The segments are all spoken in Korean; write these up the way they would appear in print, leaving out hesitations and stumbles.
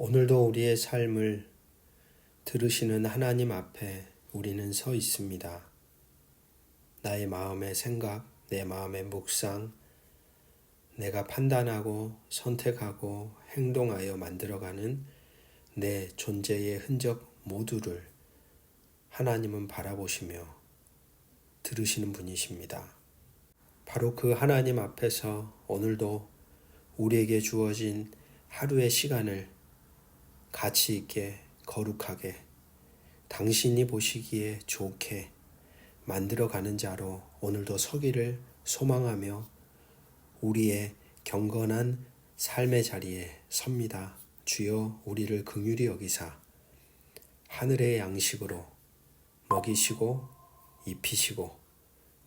오늘도 우리의 삶을 들으시는 하나님 앞에 우리는 서 있습니다. 나의 마음의 생각, 내 마음의 묵상, 내가 판단하고 선택하고 행동하여 만들어가는 내 존재의 흔적 모두를 하나님은 바라보시며 들으시는 분이십니다. 바로 그 하나님 앞에서 오늘도 우리에게 주어진 하루의 시간을 가치 있게 거룩하게 당신이 보시기에 좋게 만들어가는 자로 오늘도 서기를 소망하며 우리의 경건한 삶의 자리에 섭니다. 주여 우리를 긍휼히 여기사 하늘의 양식으로 먹이시고 입히시고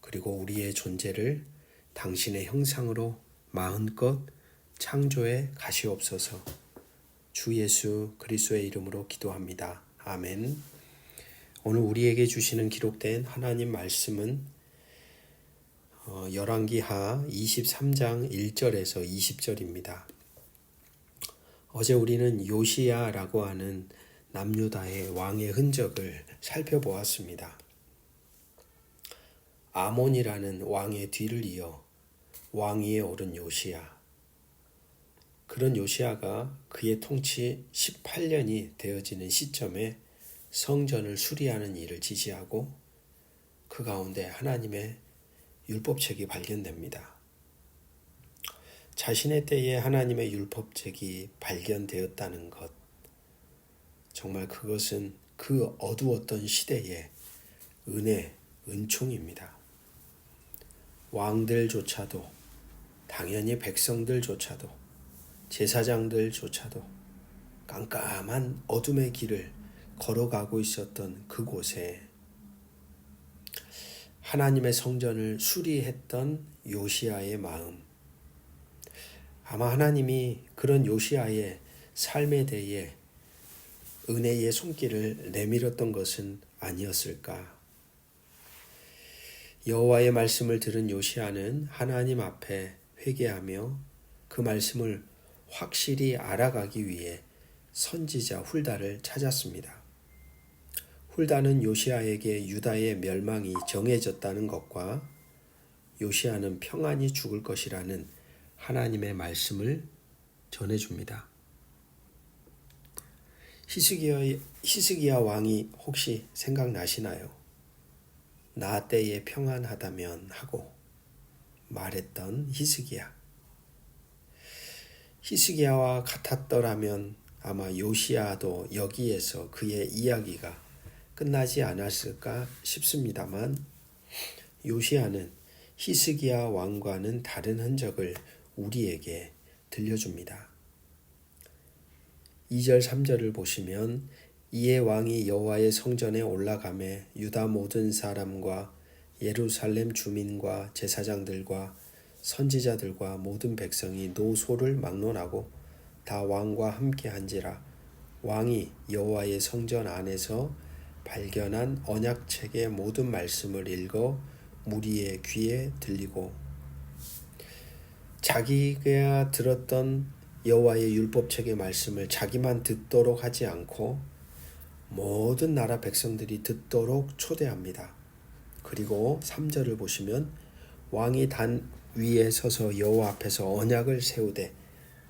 그리고 우리의 존재를 당신의 형상으로 마음껏 창조해 가시옵소서. 주 예수 그리스도의 이름으로 기도합니다. 아멘. 오늘 우리에게 주시는 기록된 하나님 말씀은 열왕기하 23장 1절에서 20절입니다. 어제 우리는 요시야라고 하는 남유다의 왕의 흔적을 살펴보았습니다. 아몬이라는 왕의 뒤를 이어 왕위에 오른 요시야. 그런 요시야가 그의 통치 18년이 되어지는 시점에 성전을 수리하는 일을 지시하고 그 가운데 하나님의 율법책이 발견됩니다. 자신의 때에 하나님의 율법책이 발견되었다는 것, 정말 그것은 그 어두웠던 시대의 은혜, 은총입니다. 왕들조차도, 당연히 백성들조차도, 제사장들조차도 깜깜한 어둠의 길을 걸어가고 있었던 그곳에 하나님의 성전을 수리했던 요시야의 마음, 아마 하나님이 그런 요시야의 삶에 대해 은혜의 손길을 내밀었던 것은 아니었을까. 여호와의 말씀을 들은 요시야는 하나님 앞에 회개하며 그 말씀을 확실히 알아가기 위해 선지자 훌다를 찾았습니다. 훌다는 요시야에게 유다의 멸망이 정해졌다는 것과 요시야는 평안히 죽을 것이라는 하나님의 말씀을 전해줍니다. 히스기야 왕이 혹시 생각나시나요? 나 때에 평안하다면 하고 말했던 히스기야. 히스기야와 같았더라면 아마 요시야도 여기에서 그의 이야기가 끝나지 않았을까 싶습니다만 요시야는 히스기야 왕과는 다른 흔적을 우리에게 들려줍니다. 2절 3절을 보시면 이에 왕이 여호와의 성전에 올라가매 유다 모든 사람과 예루살렘 주민과 제사장들과 선지자들과 모든 백성이 노소를 막론하고 다 왕과 함께 한지라. 왕이 여호와의 성전 안에서 발견한 언약책의 모든 말씀을 읽어 무리의 귀에 들리고 자기가 들었던 여호와의 율법책의 말씀을 자기만 듣도록 하지 않고 모든 나라 백성들이 듣도록 초대합니다. 그리고 3절을 보시면 왕이 단 위에 서서 여호와 앞에서 언약을 세우되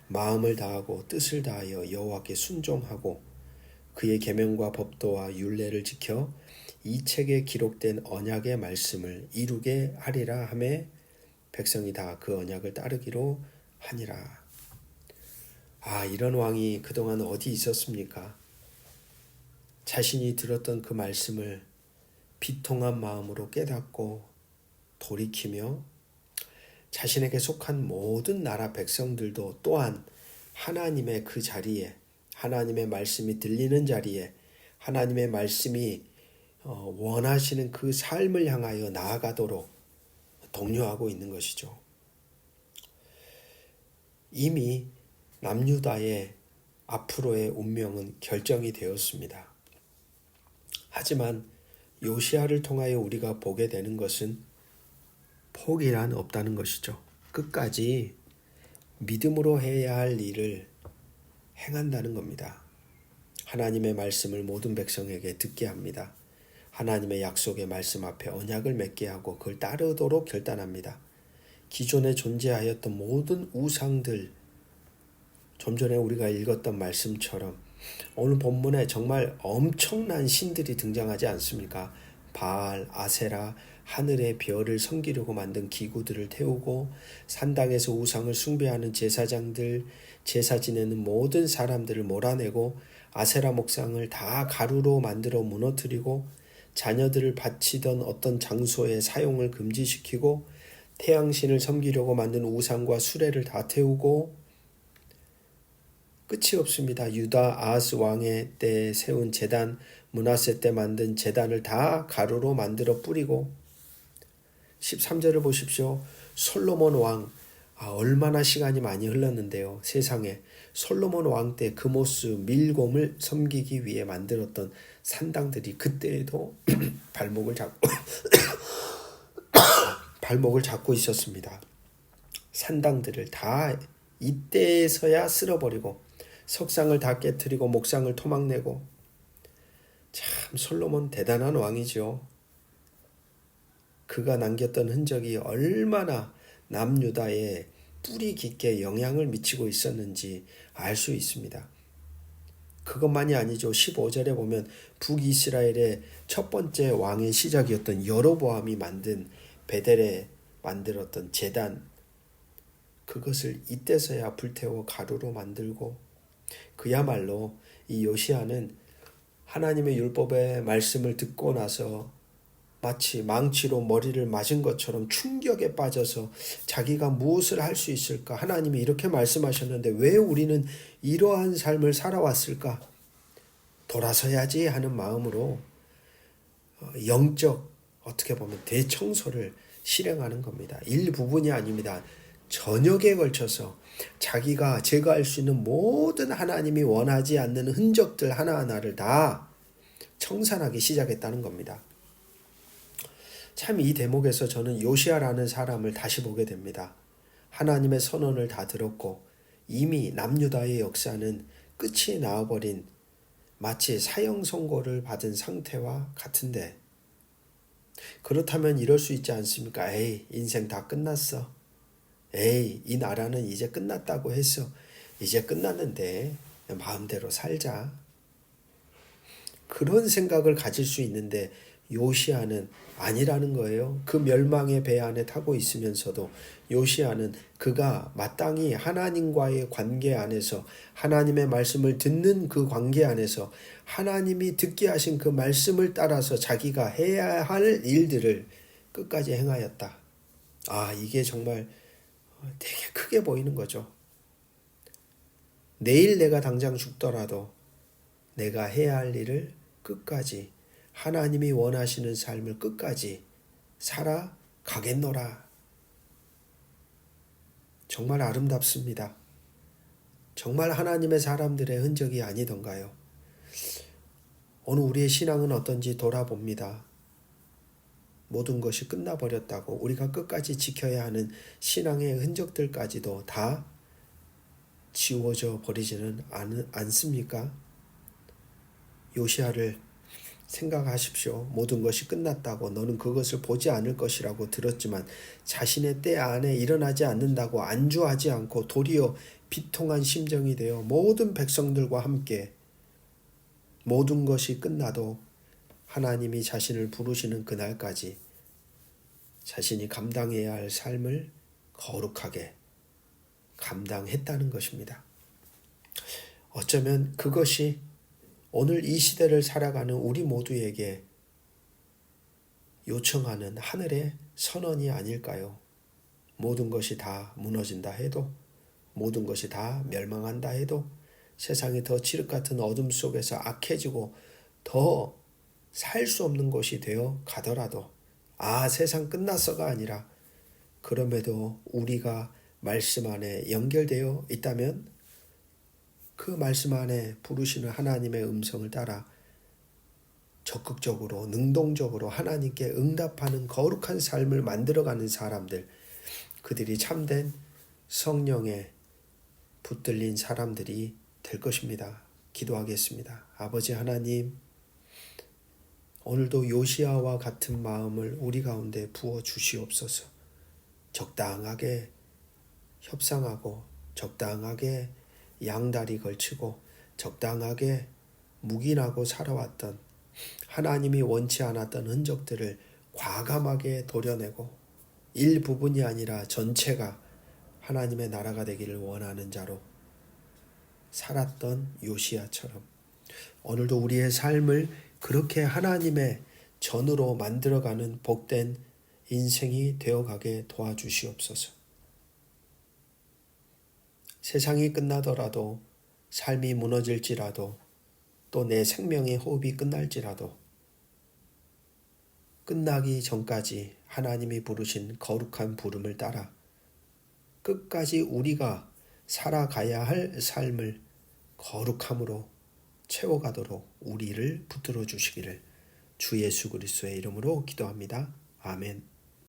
마음을 다하고 뜻을 다하여 여호와께 순종하고 그의 계명과 법도와 율례를 지켜 이 책에 기록된 언약의 말씀을 이루게 하리라 하매 백성이 다 그 언약을 따르기로 하니라. 이런 왕이 그동안 어디 있었습니까? 자신이 들었던 그 말씀을 비통한 마음으로 깨닫고 돌이키며 자신에게 속한 모든 나라 백성들도 또한 하나님의 그 자리에, 하나님의 말씀이 들리는 자리에 하나님의 말씀이 원하시는 그 삶을 향하여 나아가도록 독려하고 있는 것이죠. 이미 남유다의 앞으로의 운명은 결정이 되었습니다. 하지만 요시야를 통하여 우리가 보게 되는 것은 포기란 없다는 것이죠. 끝까지 믿음으로 해야 할 일을 행한다는 겁니다. 하나님의 말씀을 모든 백성에게 듣게 합니다. 하나님의 약속의 말씀 앞에 언약을 맺게 하고 그걸 따르도록 결단합니다. 기존에 존재하였던 모든 우상들, 좀 전에 우리가 읽었던 말씀처럼 오늘 본문에 정말 엄청난 신들이 등장하지 않습니까? 바알, 아세라, 하늘의 별을 섬기려고 만든 기구들을 태우고 산당에서 우상을 숭배하는 제사장들, 제사 지내는 모든 사람들을 몰아내고 아세라 목상을 다 가루로 만들어 무너뜨리고 자녀들을 바치던 어떤 장소의 사용을 금지시키고 태양신을 섬기려고 만든 우상과 수레를 다 태우고 끝이 없습니다. 유다 아하스 왕의 때 세운 제단, 므낫세 때 만든 제단을 다 가루로 만들어 뿌리고 13절을 보십시오. 솔로몬 왕, 얼마나 시간이 많이 흘렀는데요. 세상에 솔로몬 왕 때 그모스 밀곰을 섬기기 위해 만들었던 산당들이 그때에도 발목을 잡고 있었습니다. 산당들을 다 이때에서야 쓸어버리고 석상을 다 깨뜨리고 목상을 토막내고 참 솔로몬 대단한 왕이죠. 그가 남겼던 흔적이 얼마나 남유다에 뿌리 깊게 영향을 미치고 있었는지 알 수 있습니다. 그것만이 아니죠. 15절에 보면 북이스라엘의 첫 번째 왕의 시작이었던 여로보암이 만든 베델에 만들었던 제단, 그것을 이때서야 불태워 가루로 만들고 그야말로 이 요시야는 하나님의 율법의 말씀을 듣고 나서 마치 망치로 머리를 맞은 것처럼 충격에 빠져서 자기가 무엇을 할 수 있을까? 하나님이 이렇게 말씀하셨는데 왜 우리는 이러한 삶을 살아왔을까? 돌아서야지 하는 마음으로 영적 어떻게 보면 대청소를 실행하는 겁니다. 일부분이 아닙니다. 전역에 걸쳐서 자기가 제거할 수 있는 모든 하나님이 원하지 않는 흔적들 하나하나를 다 청산하기 시작했다는 겁니다. 참 이 대목에서 저는 요시야라는 사람을 다시 보게 됩니다. 하나님의 선언을 다 들었고 이미 남유다의 역사는 끝이 나와버린 마치 사형 선고를 받은 상태와 같은데 그렇다면 이럴 수 있지 않습니까? 에이, 인생 다 끝났어. 에이, 이 나라는 이제 끝났다고 했어. 이제 끝났는데 마음대로 살자. 그런 생각을 가질 수 있는데 요시야는 아니라는 거예요. 그 멸망의 배 안에 타고 있으면서도 요시야는 그가 마땅히 하나님과의 관계 안에서 하나님의 말씀을 듣는 그 관계 안에서 하나님이 듣게 하신 그 말씀을 따라서 자기가 해야 할 일들을 끝까지 행하였다. 이게 정말 되게 크게 보이는 거죠. 내일 내가 당장 죽더라도 내가 해야 할 일을 끝까지 하나님이 원하시는 삶을 끝까지 살아가겠노라. 정말 아름답습니다. 정말 하나님의 사람들의 흔적이 아니던가요? 오늘 우리의 신앙은 어떤지 돌아봅니다. 모든 것이 끝나버렸다고 우리가 끝까지 지켜야 하는 신앙의 흔적들까지도 다 지워져 버리지는 않습니까? 요시야를 생각하십시오. 모든 것이 끝났다고 너는 그것을 보지 않을 것이라고 들었지만 자신의 때 안에 일어나지 않는다고 안주하지 않고 도리어 비통한 심정이 되어 모든 백성들과 함께 모든 것이 끝나도 하나님이 자신을 부르시는 그날까지 자신이 감당해야 할 삶을 거룩하게 감당했다는 것입니다. 어쩌면 그것이 오늘 이 시대를 살아가는 우리 모두에게 요청하는 하늘의 선언이 아닐까요? 모든 것이 다 무너진다 해도, 모든 것이 다 멸망한다 해도, 세상이 더 칠흑 같은 어둠 속에서 악해지고 더 살 수 없는 곳이 되어 가더라도 세상 끝났어가 아니라 그럼에도 우리가 말씀 안에 연결되어 있다면 그 말씀 안에 부르시는 하나님의 음성을 따라 적극적으로 능동적으로 하나님께 응답하는 거룩한 삶을 만들어가는 사람들, 그들이 참된 성령에 붙들린 사람들이 될 것입니다. 기도하겠습니다. 아버지 하나님, 오늘도 요시야와 같은 마음을 우리 가운데 부어 주시옵소서. 적당하게 협상하고 적당하게 양다리 걸치고 적당하게 묵인하고 살아왔던 하나님이 원치 않았던 흔적들을 과감하게 도려내고 일부분이 아니라 전체가 하나님의 나라가 되기를 원하는 자로 살았던 요시야처럼 오늘도 우리의 삶을 그렇게 하나님의 전으로 만들어가는 복된 인생이 되어가게 도와주시옵소서. 세상이 끝나더라도, 삶이 무너질지라도, 또 내 생명의 호흡이 끝날지라도 끝나기 전까지 하나님이 부르신 거룩한 부름을 따라 끝까지 우리가 살아가야 할 삶을 거룩함으로 채워가도록 우리를 붙들어 주시기를 주 예수 그리스도의 이름으로 기도합니다. 아멘.